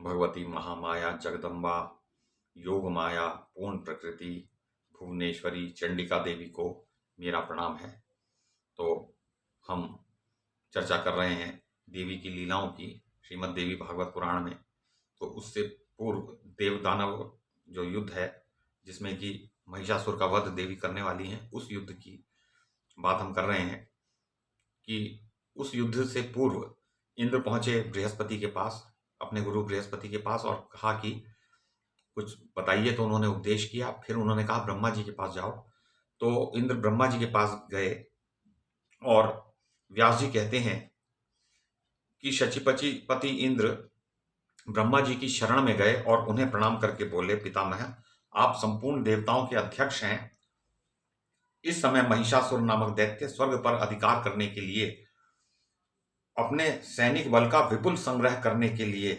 भगवती महामाया जगदम्बा योग माया पूर्ण प्रकृति भुवनेश्वरी चंडिका देवी को मेरा प्रणाम है। तो हम चर्चा कर रहे हैं देवी की लीलाओं की श्रीमद् देवी भागवत पुराण में। तो उससे पूर्व देव दानव जो युद्ध है जिसमें कि महिषासुर का वध देवी करने वाली हैं, उस युद्ध की बात हम कर रहे हैं कि उस युद्ध से पूर्व इंद्र पहुंचे बृहस्पति के पास, अपने गुरु बृहस्पति के पास, और कहा कि कुछ बताइए। तो उन्होंने उपदेश किया। फिर उन्होंने कहा ब्रह्मा जी के पास जाओ। तो इंद्र ब्रह्मा जी के पास गए और व्यास जी कहते हैं कि शचीपति इंद्र ब्रह्मा जी की शरण में गए और उन्हें प्रणाम करके बोले, पितामह, आप संपूर्ण देवताओं के अध्यक्ष हैं। इस समय महिषासुर नामक दैत्य स्वर्ग पर अधिकार करने के लिए अपने सैनिक बल का विपुल संग्रह करने के लिए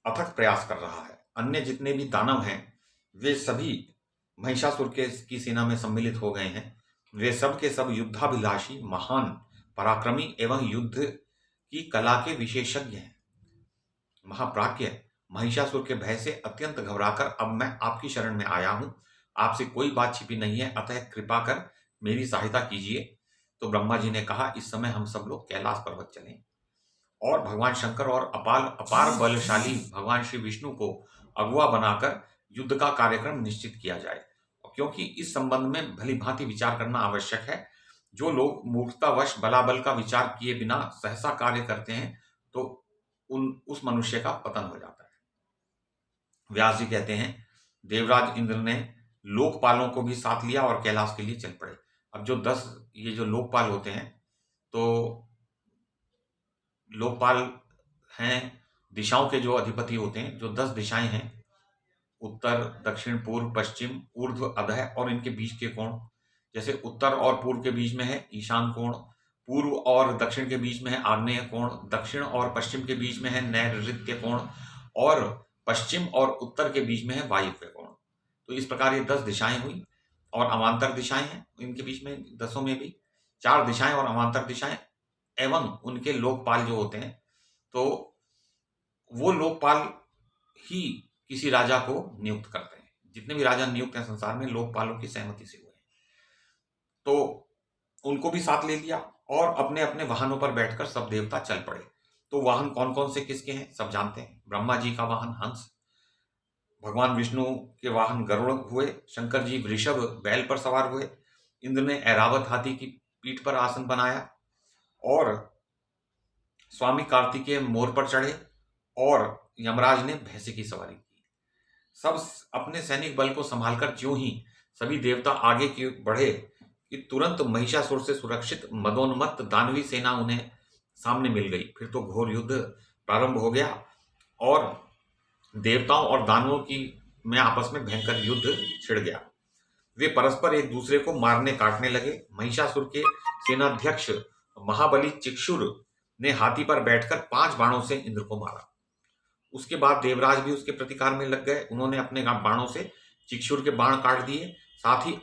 अथक प्रयास कर रहा है। अन्य जितने भी दानव हैं वे सभी महिषासुर की सेना में सम्मिलित हो गए हैं। वे सब के सब युद्धाभिलाषी, महान, पराक्रमी एवं युद्ध की कला के विशेषज्ञ हैं। महाप्राज्ञ महिषासुर के भय से अत्यंत घबराकर अब मैं आपकी शरण में आया हूं। आपसे कोई बात छिपी नहीं है, अतः कृपा कर मेरी सहायता कीजिए। तो ब्रह्मा जी ने कहा, इस समय हम सब लोग कैलाश पर्वत चलें और भगवान शंकर और अपार बलशाली भगवान श्री विष्णु को अगुआ बनाकर युद्ध का कार्यक्रम निश्चित किया जाए, क्योंकि इस संबंध में भली भांति विचार करना आवश्यक है। जो लोग मूर्खतावश बलाबल का विचार किए बिना सहसा कार्य करते हैं तो उस मनुष्य का पतन हो जाता है। व्यास जी कहते हैं, देवराज इंद्र ने लोकपालों को भी साथ लिया और कैलाश के लिए चल पड़े। अब जो 10 ये जो लोकपाल होते हैं, तो लोकपाल हैं दिशाओं के जो अधिपति होते हैं। जो 10 दिशाएं हैं, उत्तर, दक्षिण, पूर्व, पश्चिम, ऊर्ध्व, अधः और इनके बीच के कोण। जैसे उत्तर और पूर्व के बीच में है ईशान कोण, पूर्व और दक्षिण के बीच में है आग्नेय कोण, दक्षिण और पश्चिम के बीच में है नैऋत्य कोण, और पश्चिम और उत्तर के बीच में है वायव्य कोण। तो इस प्रकार ये 10 दिशाएं हुई और अवान्तर दिशाएं हैं इनके बीच में। 10 में भी 4 दिशाएं और अवान्तर दिशाएं एवं उनके लोकपाल जो होते हैं, तो वो लोकपाल ही किसी राजा को नियुक्त करते हैं। जितने भी राजा नियुक्त हैं संसार में, लोकपालों की सहमति से हुए हैं। तो उनको भी साथ ले लिया और अपने अपने वाहनों पर बैठकर सब देवता चल पड़े। तो वाहन कौन कौन से किसके हैं सब जानते हैं। ब्रह्मा जी का वाहन हंस, भगवान विष्णु के वाहन गरुड़ हुए, शंकर जी वृषभ बैल पर सवार हुए, इंद्र ने ऐरावत हाथी की पीठ पर आसन बनाया और स्वामी कार्तिकेय मोर पर चढ़े और यमराज ने भैंसे की सवारी की। सब अपने सैनिक बल को संभालकर ज्यों ही सभी देवता आगे की बढ़े कि तुरंत महिषासुर से सुरक्षित मदोन्मत्त दानवी सेना उन्हें सामने मिल गई। फिर तो घोर युद्ध प्रारंभ हो गया और देवताओं और दानवों की में आपस में भयंकर युद्ध छिड़ गया। वे परस्पर एक दूसरे को मारने काटने लगे। महिषासुर के सेनाध्यक्ष महाबली चिक्षुर ने हाथी पर बैठकर 5 बाणों से इंद्र को मारा। उसके बाद देवराज भी उसके प्रतिकार में लग गए। उन्होंने अपने बाणों से चिक्षुर के बाण काट दिए। साथ ही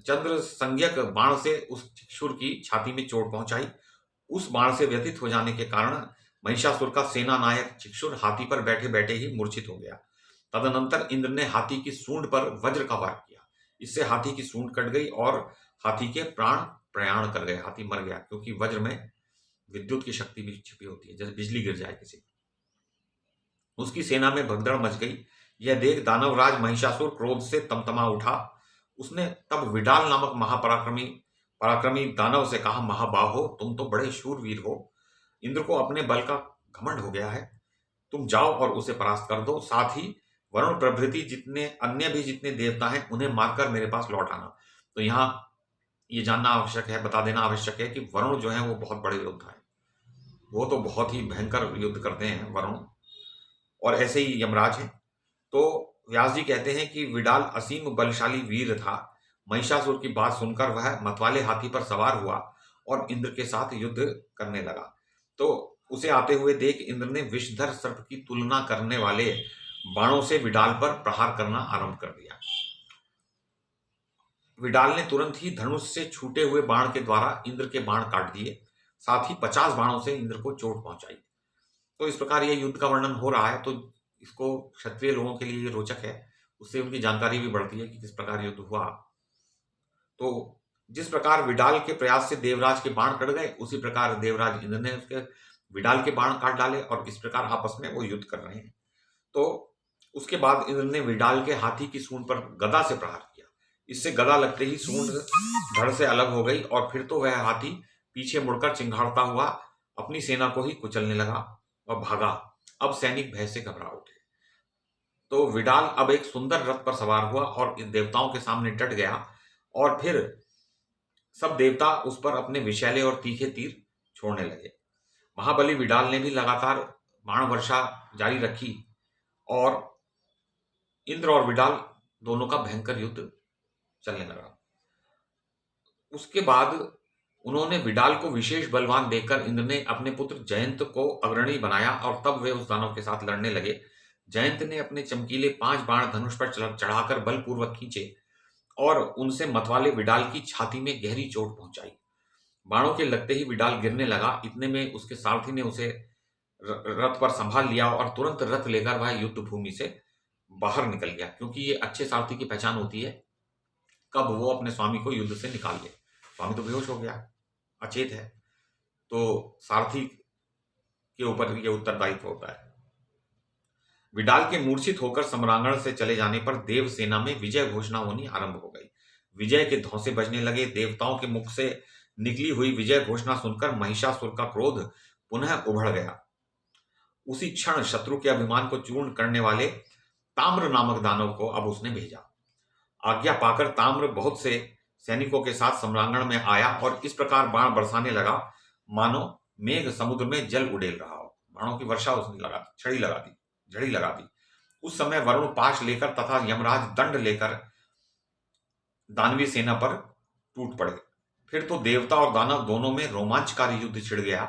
चंद्र संज्ञक बाण से उस चिक्षुर की छाती में चोट पहुंचाई। उस बाण से व्यथित हो जाने के कारण महिषासुर का सेना नायक चिक्षुर हाथी पर बैठे बैठे ही मूर्छित हो गया। तदनंतर इंद्र ने हाथी की सूंड पर वज्र का वार किया। इससे हाथी की सूंड कट गई और हाथी के प्राण प्रयाण कर गए। हाथी मर गया, क्योंकि वज्र में विद्युत की शक्ति भी छिपी होती है, जैसे बिजली गिर जाए किसी। उसकी सेना में भगदड़ मच गई। यह देख दानवराज महिषासुर क्रोध से तमतमा उठा। उसने तब विडाल नामक पराक्रमी दानव से कहा, महाबाहो, तुम तो बड़े शूरवीर हो। इंद्र को अपने बल का घमंड हो गया है। तुम जाओ और उसे परास्त कर दो। साथ ही वरुण प्रभृति जितने देवता हैं उन्हें मारकर मेरे पास लौट आना। तो यहाँ ये जानना आवश्यक है, बता देना आवश्यक है कि वरुण जो है वो बहुत बड़े योद्धा है। वो तो बहुत ही भयंकर युद्ध करते हैं वरुण, और ऐसे ही यमराज हैं। तो व्यास जी कहते हैं कि विडाल असीम बलशाली वीर था। महिषासुर की बात सुनकर वह मतवाले हाथी पर सवार हुआ और इंद्र के साथ युद्ध करने लगा। तो उसे आते हुए देख इंद्र ने विषधर सर्प की तुलना करने वाले बाणों से विडाल पर प्रहार करना आरंभ कर दिया। विडाल ने तुरंत ही धनुष से छूटे हुए बाण के द्वारा इंद्र के बाण काट दिए। साथ ही 50 बाणों से इंद्र को चोट पहुंचाई। तो इस प्रकार यह युद्ध का वर्णन हो रहा है, तो इसको क्षत्रिय लोगों के लिए ये रोचक है, उससे उनकी जानकारी भी बढ़ती है कि किस प्रकार युद्ध हुआ। तो जिस प्रकार विडाल के प्रयास से देवराज के बाण कट गए, उसी प्रकार देवराज इंद्र ने उसके विडाल के बाण काट डाले और इस प्रकार आपस में वो युद्ध कर रहे हैं। तो उसके बाद इंद्र ने विडाल के हाथी की सूंड पर गदा से प्रहार किया। इससे गदा लगते ही सूंड धड़ से अलग हो गई और फिर तो वह हाथी पीछे मुड़कर चिंघाड़ता हुआ अपनी सेना को ही कुचलने लगा और भागा। अब सैनिक भय से घबरा उठे। तो विडाल अब एक सुंदर रथ पर सवार हुआ और इन देवताओं के सामने डट गया और फिर सब देवता उस पर अपने विषैले और तीखे तीर छोड़ने लगे। महाबली विडाल ने भी लगातार बाण वर्षा जारी रखी और इंद्र और विडाल दोनों का भयंकर युद्ध चलने लगा। उसके बाद उन्होंने विडाल को विशेष बलवान देखकर इंद्र ने अपने पुत्र जयंत को अग्रणी बनाया और तब वे उस दानव के साथ लड़ने लगे। जयंत ने अपने चमकीले 5 बाण धनुष पर चढ़ाकर बलपूर्वक खींचे और उनसे मतवाले विडाल की छाती में गहरी चोट पहुंचाई। बाणों के लगते ही विडाल गिरने लगा। इतने में उसके सारथी ने उसे रथ पर संभाल लिया और तुरंत रथ लेकर वह युद्ध भूमि से बाहर निकल गया, क्योंकि ये अच्छे सारथी की पहचान होती है कब वो अपने स्वामी को युद्ध से निकाल ले। स्वामी तो बेहोश हो गया, अचेत है, तो सारथी के ऊपर ये उत्तरदायित्व होता है। विडाल के मूर्छित होकर सम्रांगण से चले जाने पर देव सेना में विजय घोषणा होनी आरंभ हो गई। विजय के धौंसे बजने लगे। देवताओं के मुख से निकली हुई विजय घोषणा सुनकर महिषासुर का क्रोध पुनः उभड़ गया। उसी क्षण शत्रु के अभिमान को चूर्ण करने वाले ताम्र नामक दानव को अब उसने भेजा। आज्ञा पाकर ताम्र बहुत से सैनिकों के साथ सम्रांगण में आया और इस प्रकार बाण बरसाने लगा मानो मेघ समुद्र में जल उड़ेल रहा हो। बाणों की वर्षा उसने झड़ी लगा दी। उस समय वरुण पाश लेकर तथा यमराज दंड लेकर दानवीय सेना पर टूट पड़े। फिर तो देवता और दानव दोनों में रोमांचकारी युद्ध छिड़ गया।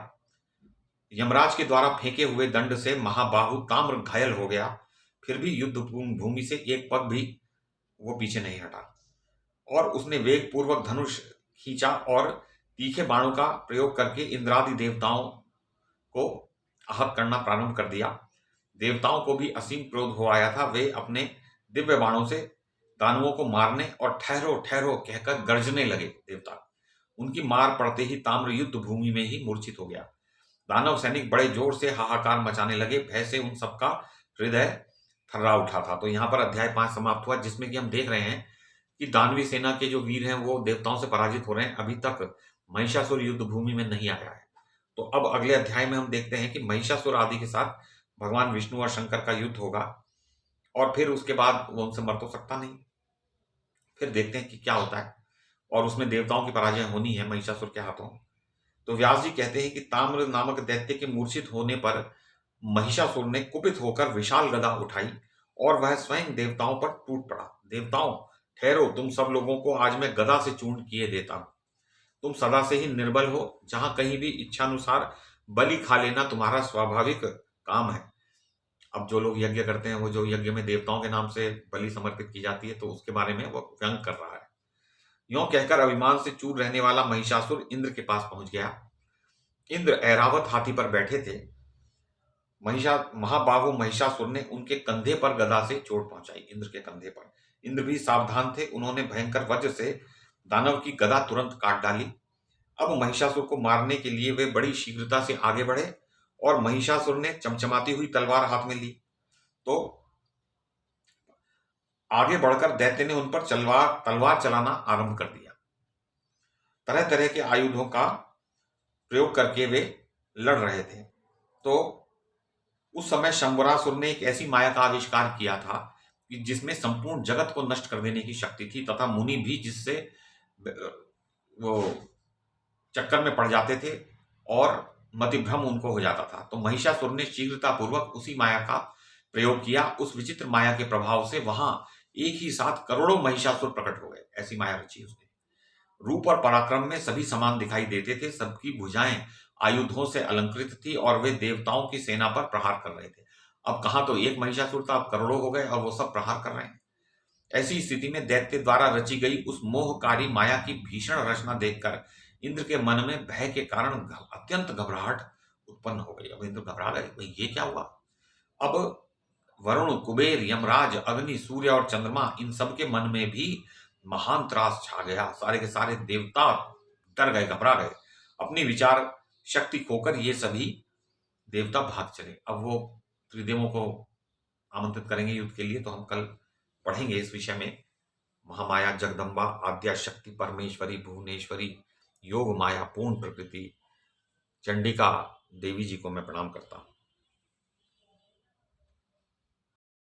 यमराज के द्वारा फेंके हुए दंड से महाबाहु ताम्र घायल हो गया, फिर भी युद्ध भूमि से एक पग भी वो पीछे नहीं हटा और उसने वेग पूर्वक धनुष खींचा और तीखे बाणों का प्रयोग करके इंद्रादि देवताओं को आहत करना प्रारंभ कर दिया। देवताओं को भी असीम क्रोध हो आया था। वे अपने दिव्य बाणों से दानवों को मारने और ठहरो ठहरो कहकर गर्जने लगे। देवता उनकी मार पड़ते ही ताम्र युद्ध भूमि में ही मूर्छित हो गया। दानव सैनिक बड़े जोर से हाहाकार मचाने लगे। भय से उन सबका हृदय थर्रा उठा था। तो यहाँ पर अध्याय 5 समाप्त हुआ, जिसमें कि हम देख रहे हैं कि दानवी सेना के जो वीर हैं वो देवताओं से पराजित हो रहे हैं। अभी तक महिषासुर युद्ध भूमि में नहीं आया है। तो अब अगले अध्याय में हम देखते हैं कि महिषासुर आदि के साथ भगवान विष्णु और शंकर का युद्ध होगा और फिर उसके बाद वो उनसे मर तो सकता नहीं। फिर देखते हैं कि क्या होता है और उसमें देवताओं की पराजय होनी है महिषासुर के हाथों। तो व्यास जी कहते हैं कि ताम्र नामक दैत्य के मूर्छित होने पर महिषासुर ने कुपित होकर विशाल गदा उठाई और वह स्वयं देवताओं पर टूट पड़ा। देवताओं ठहरो, तुम सब लोगों को आज मैं गदा से चूर्ण किए देता हूं। तुम सदा से ही निर्बल हो, जहां कहीं भी इच्छानुसार बलि खा लेना तुम्हारा स्वाभाविक काम है। अब जो लोग यज्ञ करते हैं, वो जो यज्ञ में देवताओं के नाम से बलि समर्पित की जाती है, तो उसके बारे में वो व्यंग कर रहा है। यों कहकर अभिमान से चूर रहने वाला महिषासुर इंद्र के पास पहुंच गया। इंद्र ऐरावत हाथी पर बैठे थे। महाबाहु महिषासुर ने उनके कंधे पर गदा से चोट पहुंचाई। इंद्र के कंधे पर। इंद्र भी सावधान थे। उन्होंने भयंकर वज्र से दानव की गदा तुरंत काट डाली। अब महिषासुर को मारने के लिए वे बड़ी शीघ्रता से आगे बढ़े और महिषासुर ने चमचमाती हुई तलवार हाथ में ली। तो आगे बढ़कर दैत्य ने उन पर तलवार चलाना आरंभ कर दिया। तरह तरह के आयुधों का प्रयोग करके वे लड़ रहे थे। तो उस समय शंबरासुर ने एक ऐसी माया का आविष्कार किया था कि जिसमें संपूर्ण जगत को नष्ट कर देने की शक्ति थी तथा मुनि भी जिससे वो चक्कर में पड़ जाते थे और मतिभ्रम उनको हो जाता था। तो महिषासुर ने शीघ्रतापूर्वक उसी माया का प्रयोग किया। उस विचित्र माया के प्रभाव से वहां एक ही साथ करोड़ों महिषासुर प्रकट हो गए। ऐसी माया रची उसने। रूप और पराक्रम में सभी समान दिखाई देते थे। सबकी भुजाएं आयुधों से अलंकृत थी और वे देवताओं की सेना पर प्रहार कर रहे थे। अब कहां तो एक महिषासुर था, अब करोड़ों हो गए और वो सब प्रहार कर रहे हैं। ऐसी स्थिति में दैत्य द्वारा रची गई उस मोहकारी माया की भीषण रचना देखकर इंद्र के मन में भय के कारण अत्यंत घबराहट उत्पन्न हो गई। अब इंद्र घबरा गए, भाई ये क्या हुआ। अब वरुण, कुबेर, यमराज, अग्नि, सूर्य और चंद्रमा, इन सब के मन में भी महान त्रास छा गया। सारे के सारे देवता डर गए, घबरा गए। अपनी विचार शक्ति खोकर ये सभी देवता भाग चले। अब वो त्रिदेवों को आमंत्रित करेंगे युद्ध के लिए, तो हम कल पढ़ेंगे इस विषय में। महामाया जगदम्बा, आद्या शक्ति, परमेश्वरी, भुवनेश्वरी, योग माया, पूर्ण प्रकृति, चंडिका देवी जी को मैं प्रणाम करता हूं।